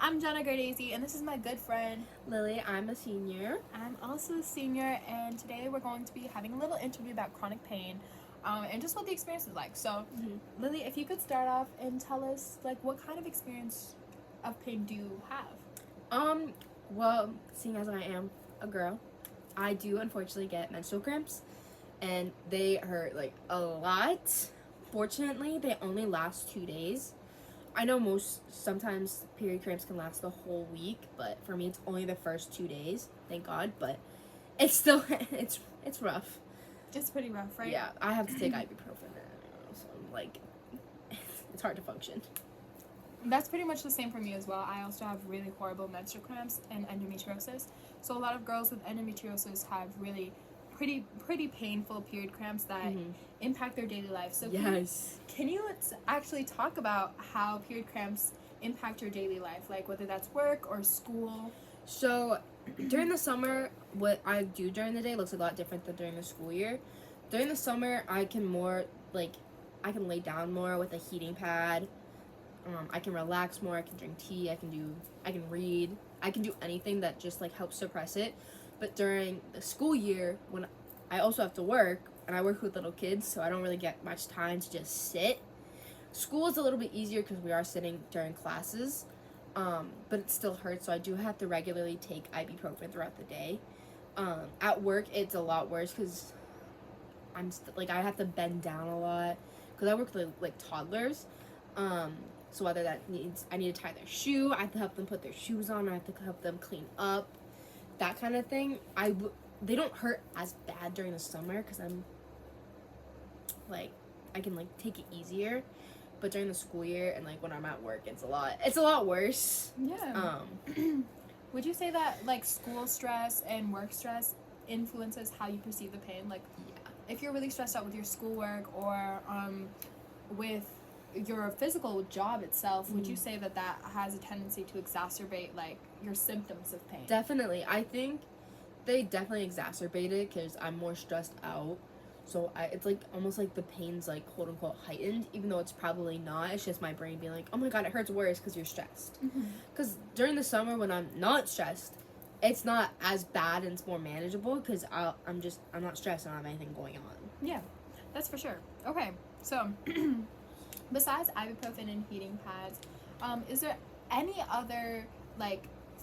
I'm Jenna Gardazy, and this is my good friend Lily. I'm a senior. I'm also a senior, and today we're going to be having a little interview about chronic pain, and just what the experience is like. So, Lily, if you could start off and tell us, like, what kind of experience of pain do you have? Well, seeing as I am a girl, I do unfortunately get menstrual cramps, and they hurt like a lot. Fortunately, they only last 2 days. I know sometimes period cramps can last the whole week, but for me it's only the first 2 days, thank God, but it's still it's rough. It's pretty rough, right? Yeah, I have to take ibuprofen, so like it's hard to function. That's pretty much the same for me as well. I also have really horrible menstrual cramps and endometriosis. So a lot of girls with endometriosis have really pretty painful period cramps that impact their daily life. So Yes. can you actually talk about how period cramps impact your daily life, like whether that's work or school? So, during the summer, what I do during the day looks a lot different than during the school year. During the summer, I can lay down more with a heating pad. I can relax more. I can drink tea. I can read. I can do anything that just like helps suppress it. But during the school year, when I also have to work, and I work with little kids, so I don't really get much time to just sit. School is a little bit easier because we are sitting during classes. But it still hurts, so I do have to regularly take ibuprofen throughout the day. At work, it's a lot worse because I have to bend down a lot because I work with like toddlers. So whether I need to tie their shoe, I have to help them put their shoes on, I have to help them clean up, that kind of thing. They don't hurt as bad during the summer because I can take it easier. But during the school year and when I'm at work, it's a lot worse. Yeah. Would you say that school stress and work stress influences how you perceive the pain? If you're really stressed out with your schoolwork or with your physical job itself, would you say that has a tendency to exacerbate your symptoms of pain? Definitely. I think they definitely exacerbate it because I'm more stressed out. So it's almost like the pain's quote unquote heightened, even though it's probably not. It's just my brain being like, oh my god, it hurts worse because you're stressed. Because during the summer when I'm not stressed, it's not as bad and it's more manageable because I'm not stressed. I don't have anything going on. Yeah, that's for sure. Okay, so besides ibuprofen and heating pads, is there any other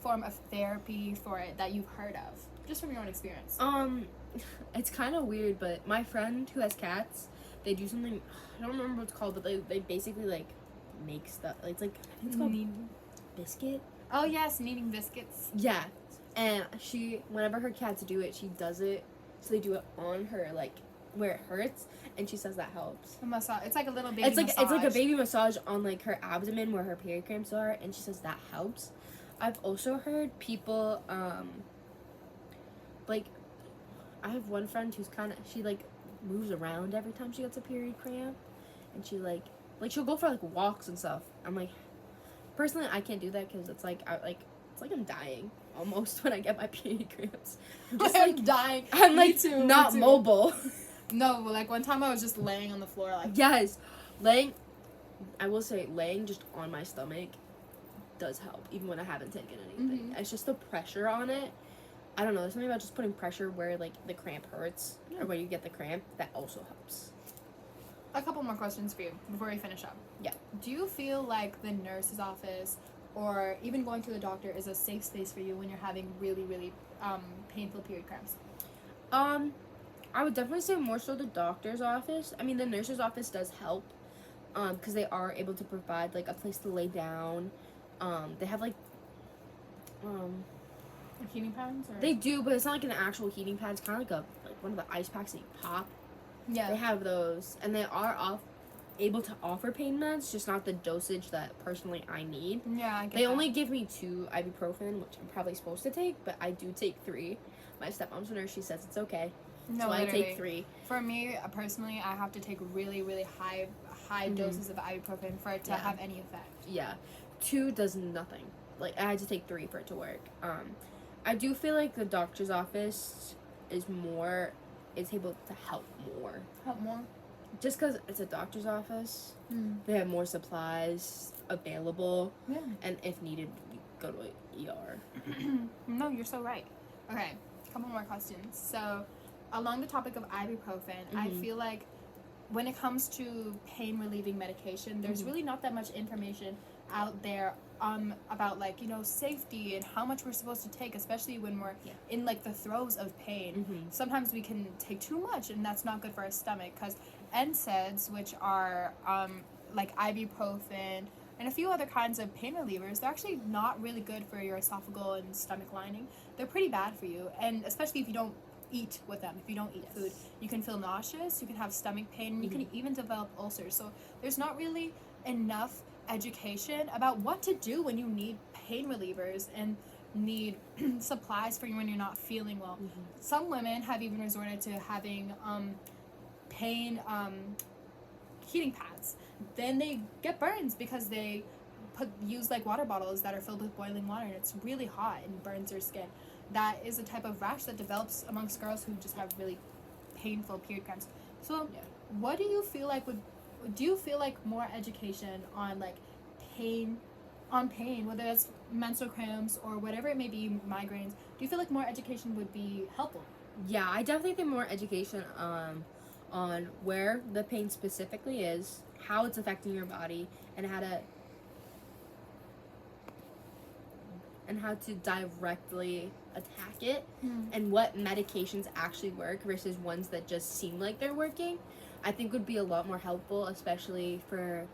form of therapy for it that you've heard of, just from your own experience? It's kind of weird, but my friend who has cats, they do something, I don't remember what it's called, but they basically make stuff. I think it's called biscuit. Oh yes, kneading biscuits. Yeah, and whenever her cats do it, she does it. So they do it on her where it hurts, and she says that helps. A massage. It's like a little baby massage. It's like a baby massage on her abdomen where her period cramps are, and she says that helps. I've also heard people I have one friend who's she moves around every time she gets a period cramp, and she she'll go for walks and stuff. I'm personally I can't do that because it's I'm dying almost when I get my period cramps. I'm just dying. I'm Me too, not me too. mobile. No, one time I was just laying on the floor Yes, I will say laying just on my stomach does help even when I haven't taken anything. It's just the pressure on it. I don't know, there's something about just putting pressure where the cramp hurts or where you get the cramp that also helps. A couple more questions for you before we finish up. Yeah. Do you feel like the nurse's office or even going to the doctor is a safe space for you when you're having really, really painful period cramps? I would definitely say more so the doctor's office. I mean, the nurse's office does help because they are able to provide a place to lay down. They have heating pads? Or? They do, but it's not an actual heating pad. It's kind of one of the ice packs that you pop. Yeah. They have those, and they are able to offer pain meds, just not the dosage that personally I need. Yeah, I get They that. only give me 2 ibuprofen, which I'm probably supposed to take, but I do take 3. My stepmom's a nurse. She says it's okay. No, so literally. I take 3. For me, personally, I have to take really, really high doses of ibuprofen for it to have any effect. Yeah. 2 does nothing. I had to take 3 for it to work. I do feel like the doctor's office is able to help more. Help more? Just because it's a doctor's office, they have more supplies available, and if needed, go to an ER. No, you're so right. Okay, a couple more questions. So, along the topic of ibuprofen, I feel like when it comes to pain relieving medication, there's really not that much information out there about like, you know, safety and how much we're supposed to take, especially when we're in like the throes of pain. Sometimes we can take too much, and that's not good for our stomach, because NSAIDs, which are like ibuprofen and a few other kinds of pain relievers, they're actually not really good for your esophageal and stomach lining. They're pretty bad for you, and especially if you don't eat with them. If you don't eat food, you can feel nauseous, you can have stomach pain, and you can even develop ulcers. So there's not really enough education about what to do when you need pain relievers and need supplies for you when you're not feeling well. Some women have even resorted to having pain heating pads. Then they get burns because they use like water bottles that are filled with boiling water, and it's really hot and burns their skin. That is a type of rash that develops amongst girls who just have really painful period cramps. So, what do you feel like do you feel like more education on like pain, whether that's menstrual cramps or whatever it may be, migraines? Do you feel like more education would be helpful? Yeah, I definitely think more education on where the pain specifically is, how it's affecting your body, and how to directly attack it, and what medications actually work versus ones that just seem like they're working, I think would be a lot more helpful, especially for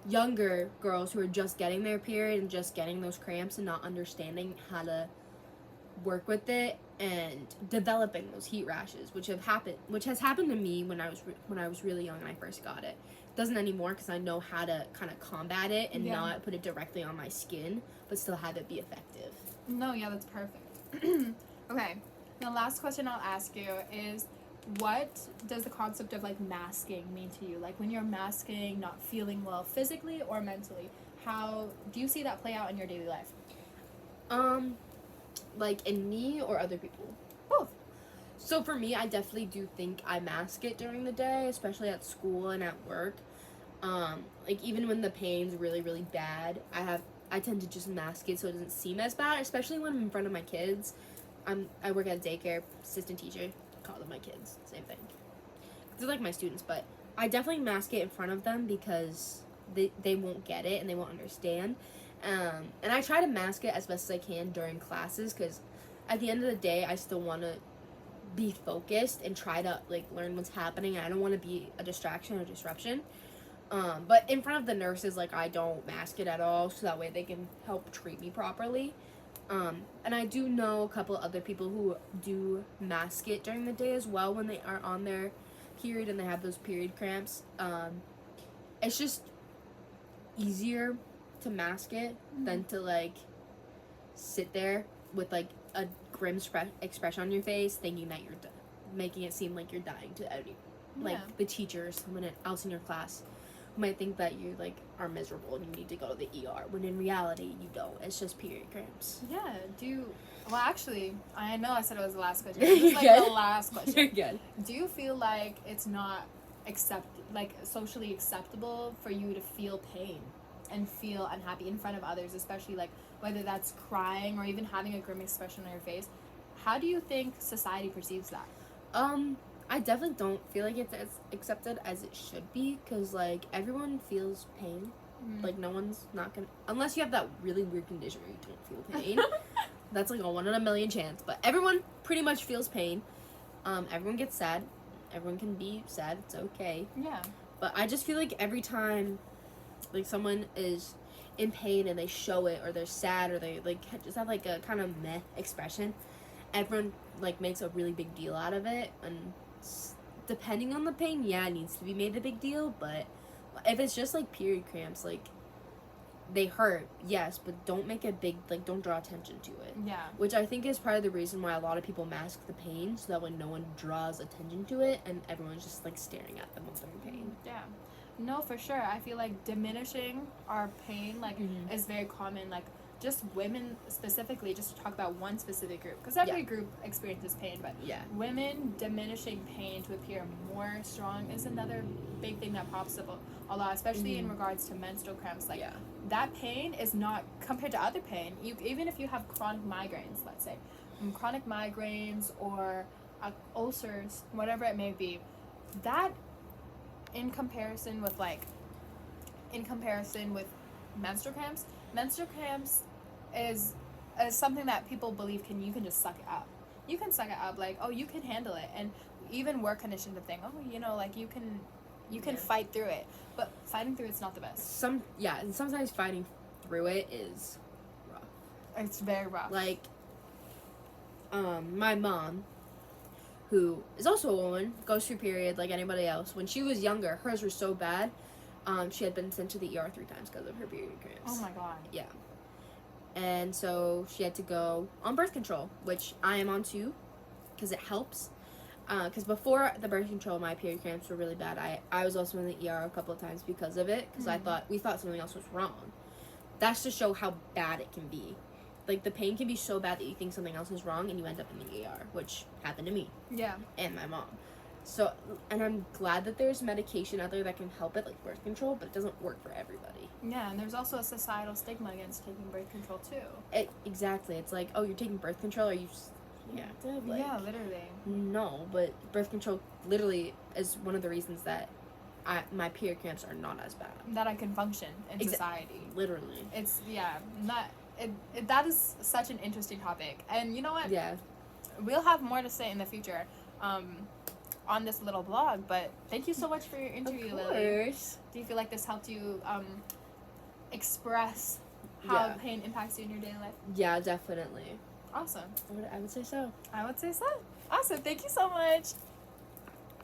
younger girls who are just getting their period and just getting those cramps and not understanding how to work with it and developing those heat rashes, which has happened to me when I was really young and I first got it. It doesn't anymore because I know how to kind of combat it and not put it directly on my skin, but still have it be effective. No, yeah, that's perfect. Okay, the last question I'll ask you is, what does the concept of like masking mean to you? Like when you're masking, not feeling well physically or mentally, how do you see that play out in your daily life? Like in me or other people? Both. So for me, I definitely do think I mask it during the day, especially at school and at work. Like even when the pain's really, really bad, I tend to just mask it so it doesn't seem as bad, especially when I'm in front of my kids. I work at a daycare, assistant teacher, call them my kids, same thing. They're like my students, but I definitely mask it in front of them because they won't get it and they won't understand. And I try to mask it as best as I can during classes because at the end of the day, I still want to be focused and try to like learn what's happening. I don't want to be a distraction or disruption. But in front of the nurses, like I don't mask it at all, so that way they can help treat me properly. And I do know a couple other people who do mask it during the day as well when they are on their period and they have those period cramps. It's just easier to mask it than to like sit there with like a grim expression on your face thinking that you're making it seem like you're dying to like the teacher or someone else in your class might think that you like are miserable and you need to go to the ER when in reality you don't. It's just period cramps. Yeah. Well, actually, I know I said it was the last question. This is like the last question. You're good. Do you feel like it's not socially acceptable for you to feel pain and feel unhappy in front of others, especially like whether that's crying or even having a grim expression on your face? How do you think society perceives that? I definitely don't feel like it's as accepted as it should be because like everyone feels pain. Like no one's not gonna, unless you have that really weird condition where you don't feel pain. That's like a 1 in a million chance, but everyone pretty much feels pain. Everyone gets sad. Everyone can be sad. It's okay. Yeah. But I just feel like every time like someone is in pain and they show it or they're sad or they like just have like a kind of meh expression, everyone like makes a really big deal out of it. And depending on the pain, yeah, it needs to be made a big deal. But if it's just like period cramps, like they hurt, yes, but don't make it big, like don't draw attention to it. Yeah. Which I think is part of the reason why a lot of people mask the pain, so that way no one draws attention to it and everyone's just like staring at them while they're in pain. Yeah. No, for sure. I feel like diminishing our pain, like, is very common. Like, just women specifically, just to talk about one specific group, because every group experiences pain, but women diminishing pain to appear more strong is another big thing that pops up a lot, especially in regards to menstrual cramps. Like that pain is not compared to other pain. Even if you have chronic migraines, let's say, chronic migraines or ulcers, whatever it may be, that in comparison with menstrual cramps is something that people believe you can just suck it up. You can suck it up, like, oh, you can handle it, and even work conditioned to think, oh, you know, like you can fight through it, but fighting through it's not the best. And sometimes fighting through it is rough. It's very rough. Like, my mom, who is also a woman, goes through period like anybody else. When she was younger, hers were so bad, she had been sent to the ER 3 times because of her period cramps. Oh my god. Yeah. And so she had to go on birth control, which I am on too, because it helps. Because before the birth control, my period cramps were really bad. I was also in the ER a couple of times because of it, because we thought something else was wrong. That's to show how bad it can be. Like, the pain can be so bad that you think something else is wrong and you end up in the ER, which happened to me. Yeah. And my mom. So, and I'm glad that there's medication out there that can help it, like birth control, but it doesn't work for everybody. Yeah, and there's also a societal stigma against taking birth control too. Exactly. It's like, oh, you're taking birth control? Are you active? Like, yeah, literally. No, but birth control literally is one of the reasons that my period cramps are not as bad. That I can function in society. Literally. It's, that is such an interesting topic. And you know what? Yeah. We'll have more to say in the future on this little blog, but thank you so much for your interview, Lily. Do you feel like this helped you express how pain impacts you in your daily life? Yeah, definitely. Awesome. I would say so. I would say so. Awesome. Thank you so much.